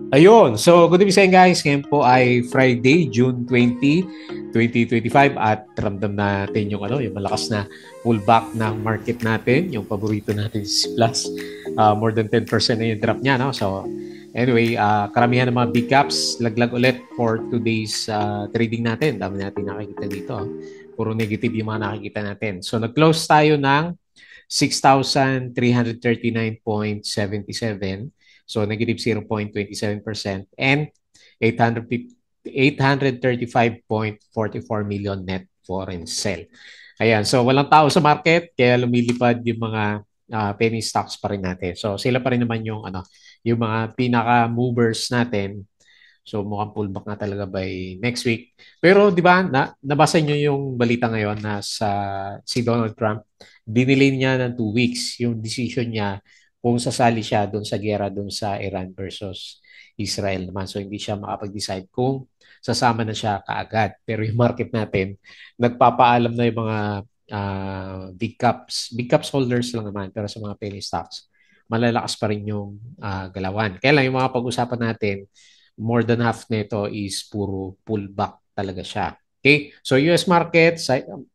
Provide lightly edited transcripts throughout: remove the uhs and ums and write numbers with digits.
Ayun. So, good evening sa inyo guys. Ngayon po ay Friday, June 20, 2025 at ramdam natin yung yung malakas na pullback ng market natin, yung paborito natin si Plus. More than 10% na yung drop niya, no? So, anyway, karamihan ng mga big caps laglag ulit for today's trading natin. Dami natin nakikita dito. Puro negative yung mga nakikita natin. So, nag-close tayo ng 6,339.77. So negative 0.27% and 835.44 million net foreign sale. Ayan, so walang tao sa market kaya lumilipad yung mga penny stocks pa rin natin. So sila pa rin naman yung yung mga pinaka movers natin. So mukhang pullback na talaga by next week. Pero 'di ba nabasa niyo yung balita ngayon na si Donald Trump dinelay niya ng 2 weeks yung decision niya kung sasali siya doon sa gera doon sa Iran versus Israel naman. So hindi siya makapag-decide kung sasama na siya kaagad. Pero yung market natin, nagpapaalam na yung mga big caps holders lang naman. Pero sa mga penny stocks, malalakas pa rin yung galawan. Kaya lang yung mga pag-usapan natin, more than half nito is puro pullback talaga siya. Okay? So US market,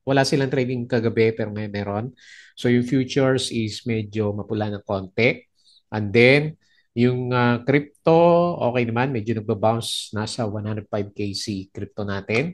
wala silang trading kagabi pero meron. So yung futures is medyo mapula ng konti. And then yung crypto, okay naman, medyo nagbabounce nasa 105K si crypto natin.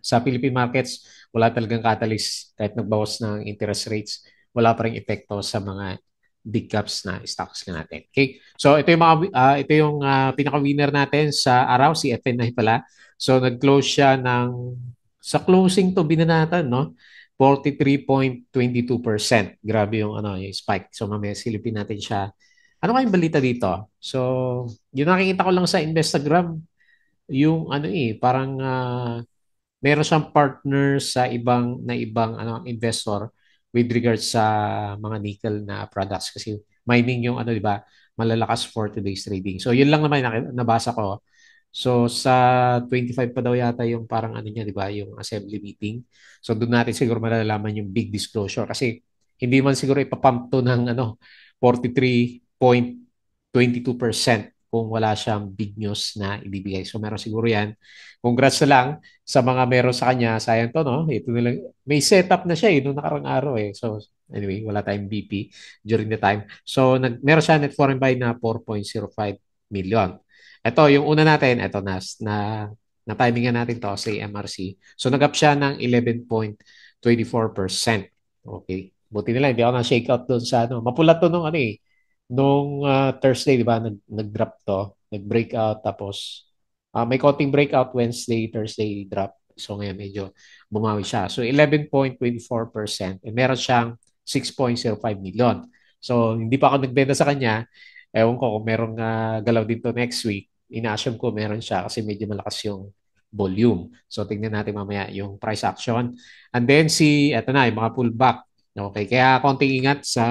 Sa Philippine markets, wala talagang catalyst kahit nagbawas ng interest rates, wala pa ring epekto sa mga big caps na stocks na natin. Okay? So ito yung pinaka-winner natin sa araw si FNI pala. So nag-close siya ng sa closing to binanatan, no? 43.22%. Grabe yung yung spike. So mamaya silipin natin siya. Ano kayong balita dito? So, yung nakikita ko lang sa Instagram, yung parang meron siyang partner sa ibang investor with regards sa mga nickel na products kasi mining yung di ba malalakas for today's trading. So yun lang naman nabasa ko. So sa 25 pa daw yata yung parang niya, 'di ba, yung assembly meeting. So doon natin siguro malalaman yung big disclosure kasi hindi man siguro ipapump to ng 43.22% kung wala siyang big news na ibibigay. So meron siguro 'yan. Congrats na lang sa mga meron sa kanya. Sayang to, no? Ito na lang. May setup na siya noong nakarang araw eh. So anyway, wala tayong BP during the time. So meron siya net foreign buy na 4.05 million. Ito, yung una natin, ito na timingan natin to sa MRC. So nag-up siya ng 11.24%. Okay. Buti nila, hindi ako na-shake out doon sa Mapulat to nung Thursday, di ba? Nag-drop to. Nag-breakout tapos may konting breakout Wednesday, Thursday drop. So ngayon medyo bumawi siya. So 11.24%. Meron siyang 6.05 million. So hindi pa ako nagbenta sa kanya. Ewan ko kung merong galaw dito next week. Ina-assume ko meron siya kasi medyo malakas yung volume. So tingnan natin mamaya yung price action. And then eto na, yung mga pullback. Okay, kaya konting ingat sa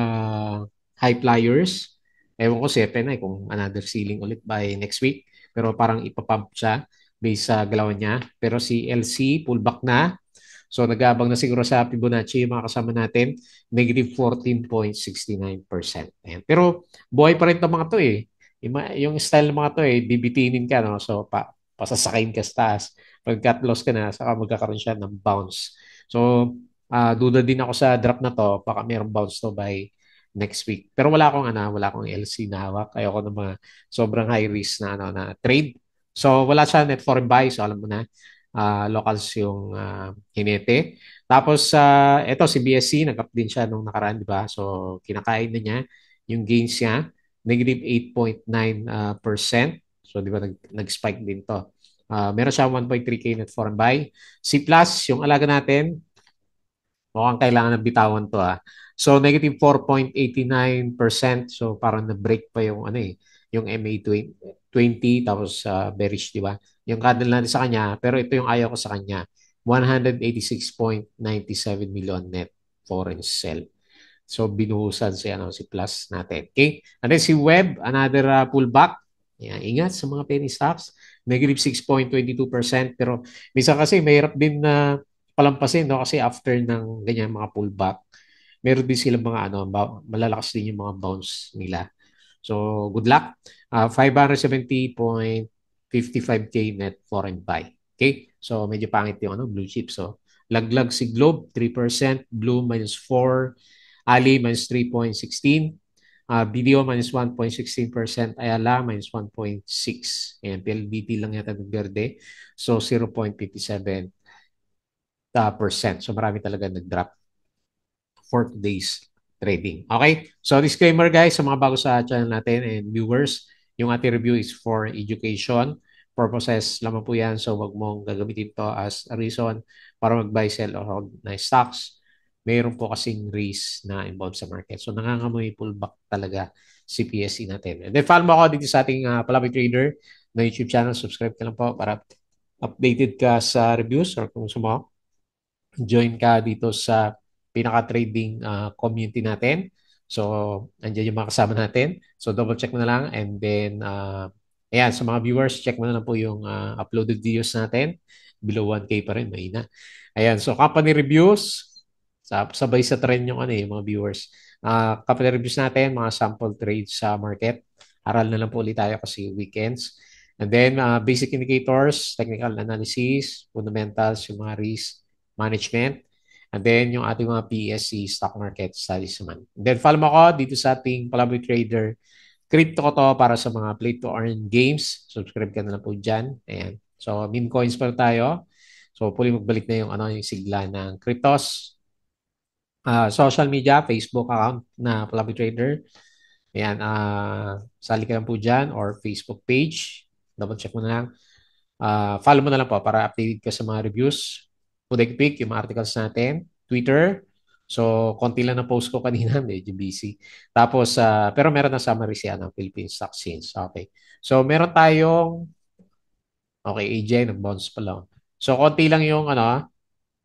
high flyers. Ewan ko si FNI kung another ceiling ulit by next week. Pero parang ipapump siya based sa galawan niya. Pero si LC, pullback na. So nag-aabang na siguro sa Fibonacci yung mga kasama natin, negative 14.69%. Ayan. Pero buhay pa rin itong mga to eh. Yung style ng mga to eh, bibitinin ka, no? So pasasakayin ka sa taas. Pag cut loss ka na, saka magkakaroon siya ng bounce. So duda din ako sa drop na to, baka mayroong bounce to by next week. Pero wala akong LC na hawak. Ayoko ng mga sobrang high risk na na trade. So wala siya net foreign buy, so alam mo na locals yung hinete. Tapos eto si BSC, nag-up din siya nung nakaraan, di ba? So kinakain na niya yung gains niya, negative 8.9%. So di ba nag-spike din to. Meron siya 1.3K net foreign buy. C Plus, yung alaga natin, mukhang kailangan ng bitawan to So negative 4.89%. So parang na-break pa yung yung MA20 tapos bearish, di ba? Yung candle natin sa kanya, pero ito yung ayaw ko sa kanya. 186.97 million net foreign sell. So binuhusan si Plus natin. Okay? And then si Web, another pullback. Yan, ingat sa mga penny stocks. Negative 6.22%. Pero minsan kasi mahirap din na palampasin, no? Kasi after ng ganyan mga pullback, meron din silang mga malalakas din yung mga bounce nila. So, good luck. 570.55K net foreign buy. Okay? So, medyo pangit yung blue chip. So, laglag si Globe, 3%. Blue, -4. Ali, -3.16. BDO, -1.16%. Ayala, -1.6. Ayan, PLDT lang yata ng verde. So, 0.57%. So, marami talaga nag-drop for today's trading. Okay? So disclaimer guys sa mga bago sa channel natin and viewers, yung ating review is for education purposes lamang po yan. So wag mong gagamitin to as a reason para mag-buy, sell, or hold na stocks. Mayroon po kasing risk na involved sa market. So nangangamoy pullback talaga si PSE natin. And then follow mo ako dito sa ating Palabay Trader na YouTube channel. Subscribe ka lang po para updated ka sa reviews or kung sumo join ka dito sa pinaka-trading community natin. So, andyan yung mga kasama natin. So, double check mo na lang. And then, ayan, sa mga viewers, check mo na lang po yung uploaded videos natin. Below 1K pa rin, mahina. Ayan, so company reviews. Sabay sa trend yung yung mga viewers. Company reviews natin, mga sample trades sa market. Aral na lang po ulit tayo kasi weekends. And then, basic indicators, technical analysis, fundamentals, yung mga risk management. And then, yung ating mga PSC, stock market studies naman. And then, follow mo ako dito sa ating Palabra Trader. Crypto ko to para sa mga play to earn games. Subscribe ka na lang po dyan. Ayan. So, meme coins pa tayo. So, puli magbalik na yung sigla ng cryptos. Social media, Facebook account na Palabra Trader. Ayan. Sali ka lang po dyan or Facebook page. Double check mo na lang. Follow mo na lang po para updated ka sa mga reviews. Pudeg Pick, yung mga articles natin. Twitter. So, konti lang na post ko kanina. Medyo busy. Tapos, pero meron na summary siya ng Philippine Stock Exchange. Okay. So, meron tayong, okay, AJ, nag-bounce pa lang. So, konti lang yung,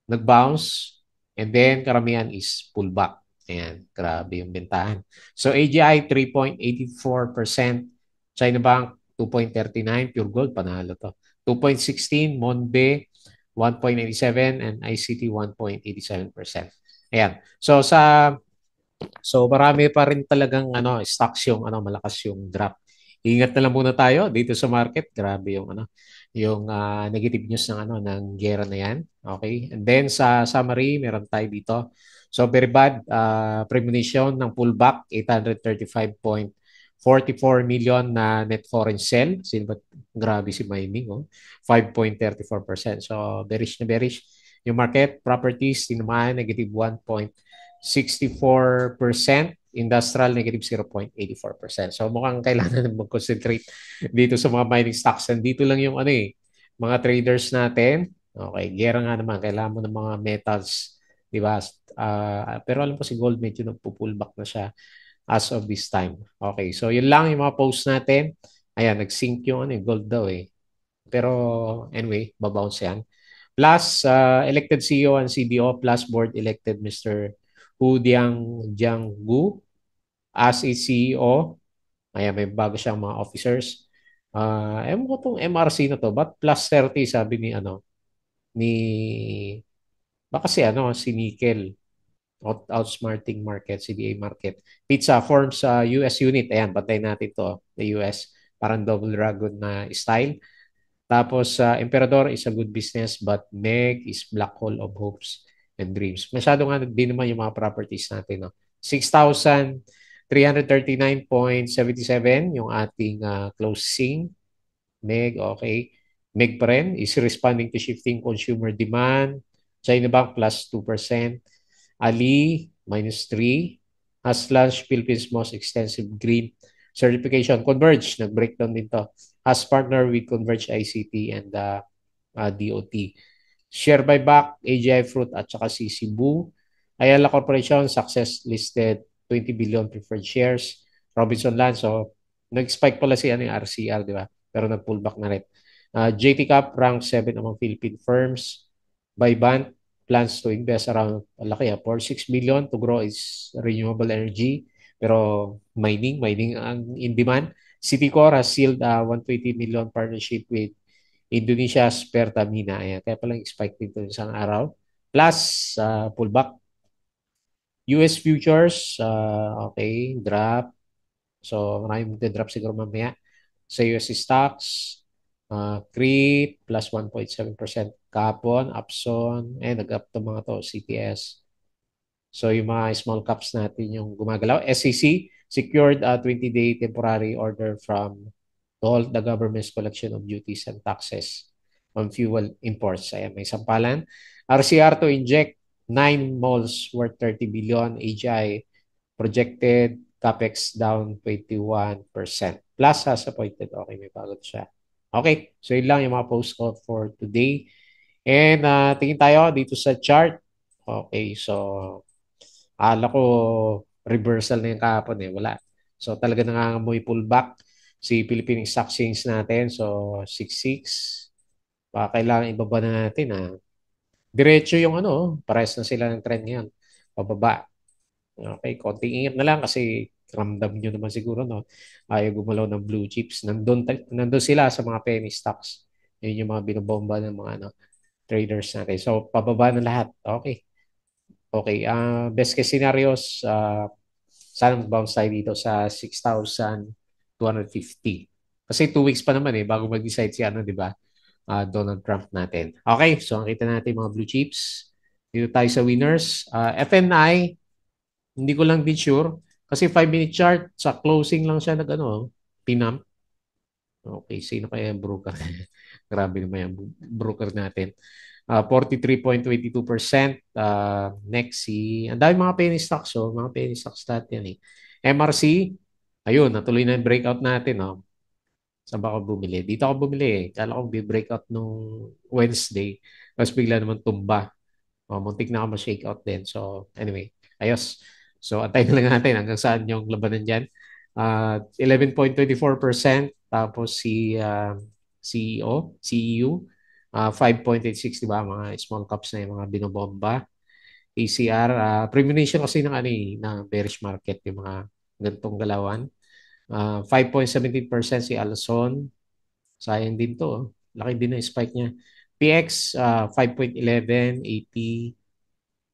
nag-bounce. And then, karamihan is pullback. Ayan, grabe yung bentahan. So, AGI, 3.84%. China Bank, 2.39%. Pure Gold, panalo to. 2.16%. Monbe, 1.87%. And ICT, 1.87%. Ayan. So marami pa rin talagang stocks yung malakas yung drop. Ingat na lang muna tayo dito sa market. Grabe yung negative news ng ng gera na 'yan. Okay? And then sa summary, meron tayo dito. So very bad premonition ng pullback 835.44 million na net foreign sell. Grabe si mining 5.34%. So bearish na bearish yung market. Properties tinamaan negative 1.64%, industrial negative 0.84%. So mukhang kailangan mag-concentrate dito sa mga mining stocks. Dito lang yung mga traders natin. Okay, gera nga naman, kailangan mo ng mga metals, di ba? Pero alam ko si gold medyo nagpo-pullback na siya as of this time. Okay, so yun lang yung mga posts natin. Ayan, nag-sync yung gold daw eh. Pero anyway, babounce yan. Plus, elected CEO and CBO plus board elected Mr. Hu Jianggu as a CEO. Ayan, may bago siyang mga officers. Ewan ko itong MRC na to, but plus 30 sabi ni, baka si Nickel, outsmarting market, CDA market. Pizza forms US unit. Ayan, patay natin to, the US. Parang double dragon na style. Tapos, Emperador is a good business but Meg is black hole of hopes and dreams. Masyado nga din naman yung mga properties natin. No? 6,339.77 yung ating closing. Meg, okay. Meg pa rin is responding to shifting consumer demand. China Bank plus 2%. Ali, -3. Has launched Philippines' most extensive green certification. Converge, nag-breakdown din to. Has partner with Converge ICT and DOT. Share buyback, AGI Fruit at saka si Cebu. Ayala Corporation, success listed 20 billion preferred shares. Robinson Land, so nag-spike pala si yung RCR, di ba? Pero nag-pullback na rin. JT Cap, rank 7 among Philippine firms. By Band, plans to invest around, laki 46 million to grow its renewable energy. Pero mining ang in demand. Citicorp has sealed a 120 million partnership with Indonesia's Pertamina. Ayan, kaya palang spike dito isang araw. Plus, pullback. US futures, okay, drop. So, maraming drop siguro mamaya. Sa USC stocks, CREEP plus 1.7% kahapon, Upson, nag-up to mga to, CTS. So yung mga small caps natin yung gumagalaw. SEC secured a 20-day temporary order from to halt the government's collection of duties and taxes on fuel imports. Ayan, may sampalan. RCR to inject 9 malls worth 30 billion. AGI projected capex down 21%. Plus as appointed. Okay, may bagot siya. Okay, so yun lang yung mga post ko for today. And tingin tayo dito sa chart. Okay, so ala ko reversal na yung kahapon eh. Wala. So talaga nangangamoy pullback si Philippine Stock Exchange natin. So 66. Baka kailangan ibaba na natin diretso yung pares na sila ng trend ngayon. Pababa. Okay, konting ingat na lang kasi ramdam nyo naman siguro, no? Ayaw gumalaw ng blue chips. Nandun sila sa mga penny stocks. Yun yung mga binobomba ng mga traders natin. So, pababa na lahat. Okay. Okay. Best case scenarios, sana mag-bounce tayo dito sa 6,250. Kasi 2 weeks pa naman bago mag-decide si di ba? Donald Trump natin. Okay, so nakita natin mga blue chips. Dito tayo sa winners. FNI, hindi ko lang din sure. Kasi 5-minute chart, sa closing lang siya pinamp. Okay, sino kaya yung broker? Grabe naman yung broker natin. 43.22%. Next, ang dami mga penny stocks. Oh, mga penny stocks natin eh. MRC, ayun, natuloy na yung breakout natin. Oh. Saan ba ako bumili? Dito ako bumili eh. Kala ko breakout nung Wednesday. Tapos bigla naman tumba. Muntik na ako ma-shake out din. So, anyway, ayos. So, antayin na lang natin hanggang saan yung labanan dyan. 11.24%. Tapos si CEU, 5.86, di ba? Mga small caps na yung mga binobomba. ACR, premonition kasi ng bearish market, yung mga gantong galawan. 5.17% si Alson. Sayang din to. Laki din ang spike niya. PX, 5.11, 80.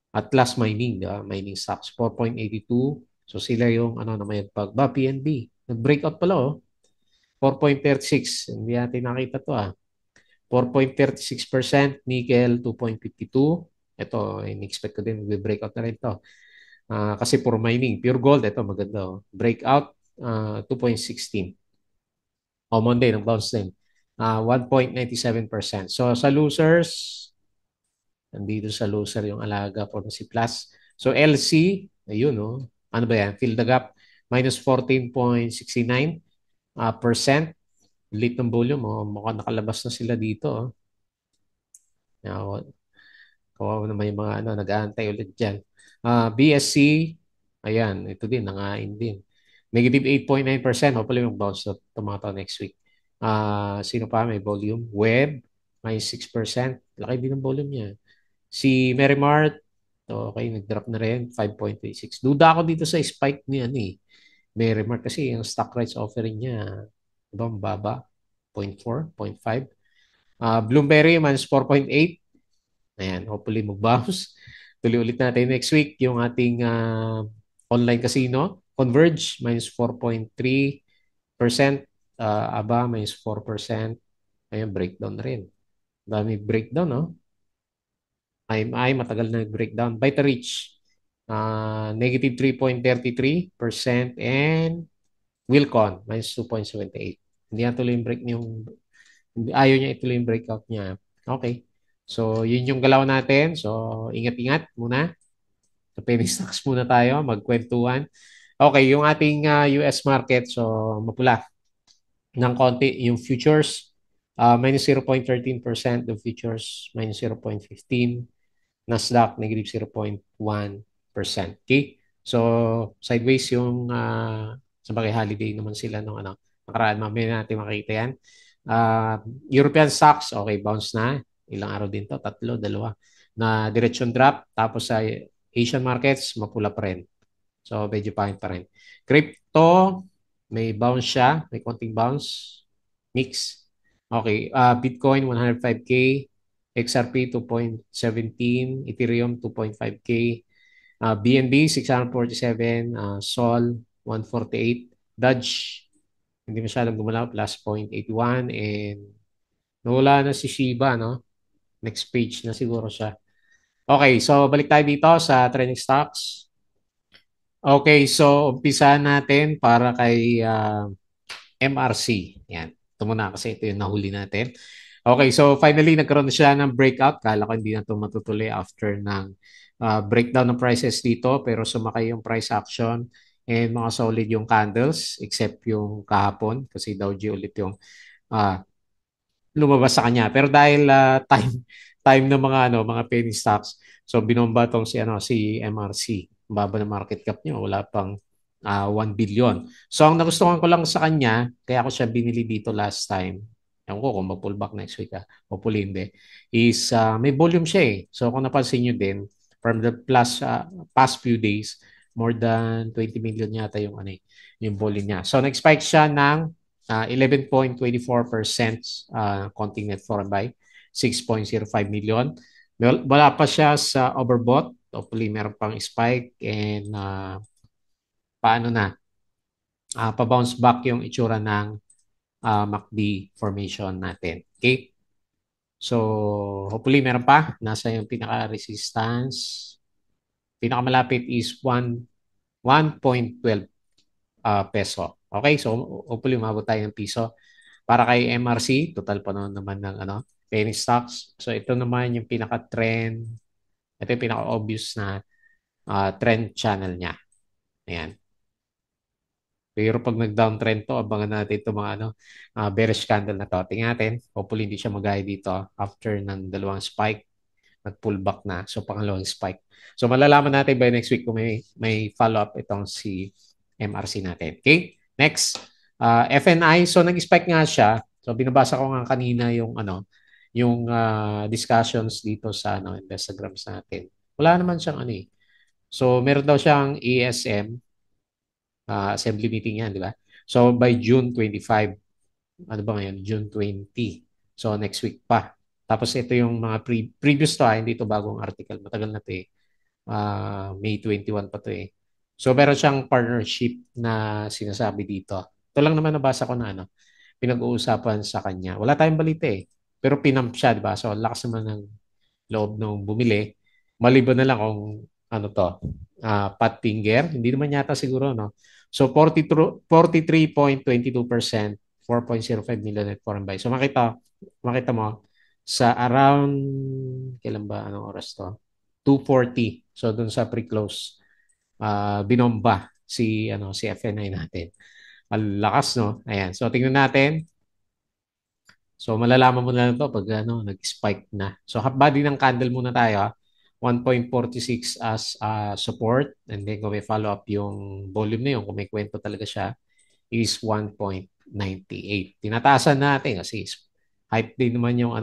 Atlas Mining, di ba? Mining stocks, 4.82. So sila yung naman yung pagba. PNB, nag-breakout pala 4.36. Hindi natin nakita to 4.36%. Nickel, 2.52. Ito, in-expect ko din, mag-breakout na rin to. Kasi for mining, pure gold, ito maganda Breakout, 2.16. Monday, nag-bounce din. 1.97%. So sa losers, nandito sa loser yung alaga for si Plus. So LC, ayun ano ba yan? Fill the gap, minus 14.69%. Late ng volume, mukhang nakalabas na sila dito. Now, kawawa naman yung mga nag-aantay ulit dyan. BSC, ayan, ito din, nangain din. Negative 8.9%, hopefully mag-bounce na tumataw next week. Sino pa may volume? Web, minus 6%. Laki din ang volume niya. Si Merrimart, okay, nag-drop na rin, 5.36. Duda ako dito sa spike ni Merrimart kasi yung stock rights offering niya, diba, baba, 0.4, 0.5. Bloomberry, minus 4.8. Ayan, hopefully mag-bounce. Tuloy ulit natin next week yung ating online casino. Converge, minus 4.3%. Aba, minus 4%. Ayan, breakdown na rin. Dami breakdown, no? IMI, matagal na nag-breakdown. Vitarich, negative 3.33%. And Wilcon, minus 2.78. Hindi na tuloy yung ayaw niya ituloy yung breakout niya. Okay. So, yun yung galaw natin. So, ingat-ingat muna. Sa penny stocks muna tayo, magkwentuhan. Okay, yung ating US market, so mapula ng konti. Yung futures, minus 0.13%. The futures, minus 0.15%. Nasdaq, negative 0.1%. Okay? So, sideways yung sa bagay holiday naman sila nung nakaraan. Mamaya natin makita yan. European stocks, okay, bounce na. Ilang araw din to, tatlo, dalawa. Na direction drop. Tapos sa Asian markets, mapula pa rin. So, medyo pangit pa rin. Crypto, may bounce siya. May konting bounce. Mix. Okay. Bitcoin, 105K. XRP, 2.17. Ethereum, 2.5K. BNB, 647. Sol, 148. Dodge, hindi masyadong gumalaw, plus 0.81. And nawala na si Shiba, no? Next page na siguro siya. Okay, so balik tayo dito sa trending stocks. Okay, so umpisa natin para kay MRC. Yan. Ito muna kasi ito yung nahuli natin. Okay, so finally nagkaroon na siya ng breakout. Kala ko hindi na ito matutuloy after ng breakdown ng prices dito, pero sumakay yung price action and mga solid yung candles except yung kahapon kasi Dow ulit yung ah, lumabas sa kanya. Pero dahil time ng mga mga penny stocks, so binomba tong si MRC. Baba ng market cap niya, wala pang 1 billion. So ang nagustuhan ko lang sa kanya, kaya ako siya binili dito last time. Ewan ko kung mag-pullback next week, hopefully hindi, is may volume siya eh. So kung napansin nyo din, from the past few days, more than 20 million yata yung yung volume niya. So nag-spike siya ng 11.24% konting net foreign buy, 6.05 million. Wala pa siya sa overbought. Hopefully, meron pang spike and paano na, pa-bounce back yung itsura ng MACD formation natin. Okay? So, hopefully, meron pa. Nasa yung pinaka-resistance. Pinakamalapit is 1.12 peso. Okay? So, hopefully, umabot tayo ng piso. Para kay MRC, total pa naman ng penny stocks. So ito naman yung pinaka-trend. Ito yung pinaka-obvious na trend channel niya. Ayan. Pero pag nag-downtrend to, abangan natin itong mga bearish candle na to. Tingnan natin. Hopefully hindi siya magaya dito after ng dalawang spike. Nag-pullback na. So pangalawang spike. So malalaman natin by next week kung may follow-up itong si MRC natin. Okay? Next. FNI. So nag-spike nga siya. So binabasa ko nga kanina yung discussions dito sa Instagrams natin. Wala naman siyang eh. So meron daw siyang ASM, assembly meeting yan, di ba? So by June 25, ano ba ngayon? June 20. So next week pa. Tapos ito yung mga previous to, hindi ito bagong article. Matagal na to eh. May 21 pa to eh. So meron siyang partnership na sinasabi dito. Ito lang naman nabasa ko na pinag-uusapan sa kanya. Wala tayong balita eh. Pero pinump siya, di ba? So lakas naman ng loob nung bumili. Maliban na lang kung ano to, fat finger. Hindi naman yata siguro, no? So 43.22%, 4.05 million net foreign buy. So makita mo sa around, kailan ba, anong oras to? 2:40. So dun sa pre-close, binomba si FNI natin. Ang lakas, no? Ayan. So tingnan natin. So malalaman mo na lang to pag nag-spike na. So half body ng candle muna tayo. 1.46 as support, and then kung may follow up yung volume na yun, kung may kwento talaga siya, is 1.98. Tinataasan natin kasi hype din naman yung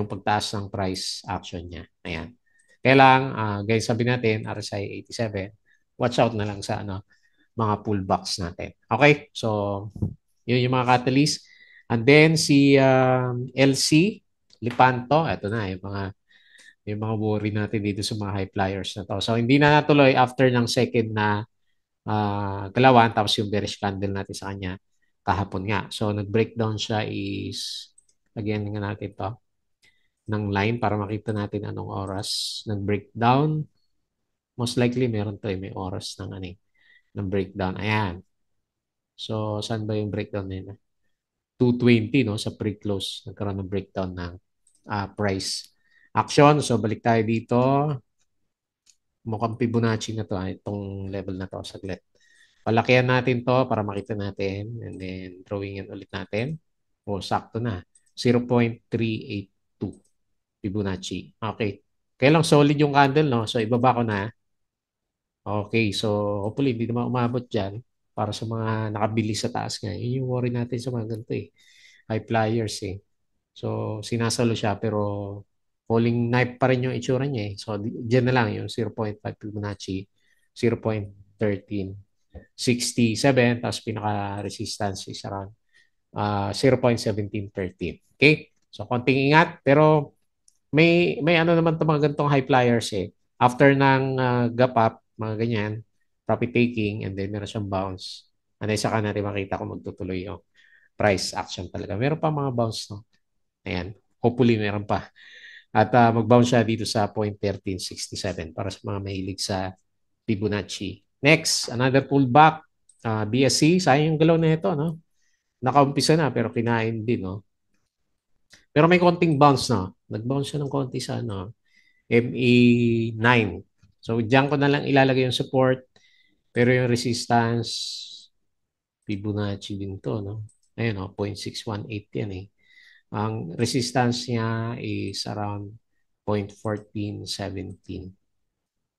pagtaas ng price action niya. Ayan. Kaya lang, guys, sabi natin, RSI 87, watch out na lang sa mga pullbacks natin. Okay? So, yun yung mga catalyst. And then, si LC, Lipanto, ito na, yung mga worry natin dito sa mga high flyers na to. So, hindi na natuloy after ng second na galawan, tapos yung bearish candle natin sa kanya kahapon nga. So, nag-breakdown siya is, again nga natin to ng line para makita natin anong oras nag-breakdown. Most likely, meron to may oras ng breakdown. Ayan. So, saan ba yung breakdown nila? 220, no? Sa pre-close, nagkaroon ng breakdown ng price action. So, balik tayo dito. Mukhang Fibonacci na to, itong level na to, saglit. Palakihan natin to para makita natin and then drawing yan ulit natin. O, sakto na. 0.382 Fibonacci. Okay. Kaya lang solid yung candle, no? So, ibaba ko na. Okay. So, hopefully, hindi naman umabot dyan para sa mga nakabili sa taas nga. Yun yung worry natin sa mga ganito eh. High flyers eh. So, sinasalo siya pero falling knife pa rin yung itsura niya eh. So, dyan na lang yung 0.5 Fibonacci, 0.1367, tapos pinaka-resistance is around 0.1713. Okay? So, konting ingat, pero may ano naman itong mga ganitong high flyers eh. After ng gap up, mga ganyan, profit taking, and then meron siyang bounce. And then saka natin makita kung magtutuloy yung price action talaga. Meron pa mga bounce, no? Ayan. Hopefully, meron pa. At mag-bounce siya dito sa 0.1367 para sa mga mahilig sa Fibonacci. Next, another pullback. BSC, sayang yung galaw na ito, no? Nakaumpisa na pero kinain din, no? Pero may konting bounce, no? Nag-bounce siya ng konti sa ano, ME9. So, diyan ko na lang ilalagay yung support. Pero yung resistance, Fibonacci din to, no? Ayun, no? 0.618 yan, eh. Ang resistance niya is around 0.1417.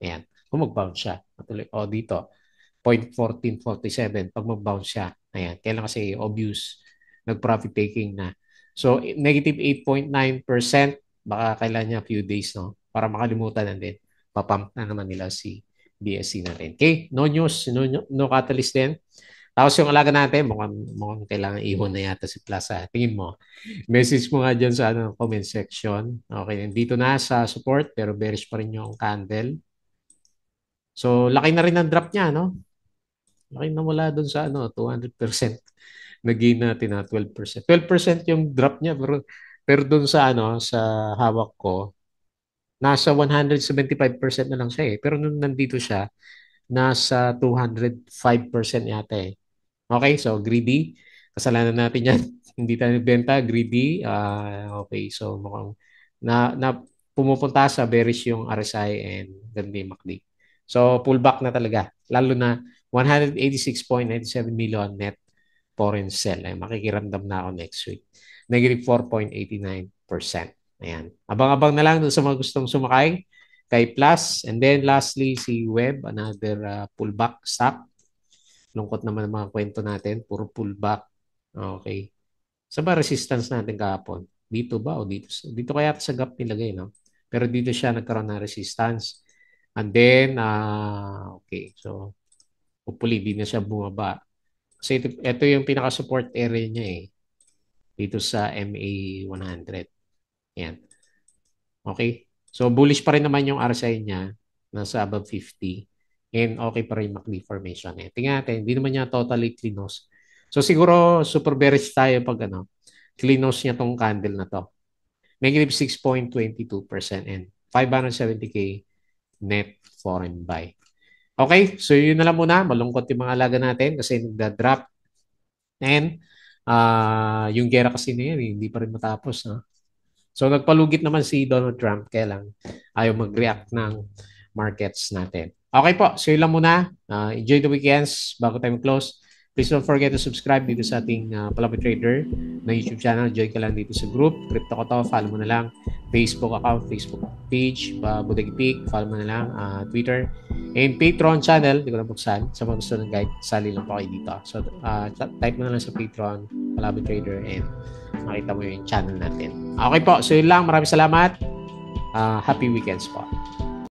Ayan. Kung mag-bounce siya. Matuloy. O, dito. 0.1447 pag mag-bounce siya. Ayan. Kailan kasi obvious nag-profit taking na. So, negative 8.9%. Baka kailan niya few days, no? Para makalimutan na din. Papump na naman nila si BSC natin. Okay? No news. No catalyst din. Tapos yung alaga natin, mukhang kailangan ihon na yata si Plaza. Tingin mo. Message mo nga dyan sa comment section. Okay, dito na sa support pero bearish pa rin yung candle. So, laki na rin ang drop niya, no? Laki na mula doon sa 200%. Nag-gain natin na 12%. 12% yung drop niya pero doon sa sa hawak ko, nasa 175% na lang siya eh. Pero nung nandito siya, nasa 205% yata eh. Okay, so greedy. Kasalanan natin yan. Hindi tayo benta, greedy. Okay, so mukhang na pumupunta sa bearish yung RSI and ganda yung MACD. So pullback na talaga. Lalo na 186.97 million net foreign sell. Ay, makikiramdam na ako next week. Negative 4.89%. Ayan. Abang-abang na lang dun sa mga gustong sumakay kay Plus. And then lastly, si Web, another pullback stock. Lungkot naman ang mga kwento natin. Puro pullback. Okay. Sa ba resistance natin kahapon? Dito ba o dito? Dito kaya sa gap nilagay, no? Pero dito siya nagkaroon ng resistance. And then, okay. So, hopefully, hindi na siya bumaba. Kasi ito yung pinaka-support area niya eh. Dito sa MA100. Yan. Okay? So, bullish pa rin naman yung RSI niya. Nasa above 50. And okay pa rin MACD formation. Eh. Tingnan natin, hindi naman niya totally cleanose. So, siguro super bearish tayo pag cleanose niya tong candle na to. Negative 6.22% and 570K net foreign buy. Okay, so yun na lang muna. Malungkot yung mga alaga natin kasi nagda-drop. And yung gera kasi na yan, hindi pa rin matapos. No? So nagpalugit naman si Donald Trump, kaya lang ayaw mag-react ng markets natin. Okay po, so yun lang muna. Enjoy the weekends bago tayo close. Please don't forget to subscribe dito sa ating Palabra Trader na YouTube channel. Join ka lang dito sa group. Crypto ko to, follow mo na lang. Facebook account, Facebook page, Budagi Peak, follow mo na lang. Twitter. And Patreon channel, hindi ko na buksan. Sa mga gusto ng guide, sali lang po kayo dito. So, type mo na lang sa Patreon, Palabra Trader, and makita mo yung channel natin. Okay po, so yun lang. Maraming salamat. Happy weekends po.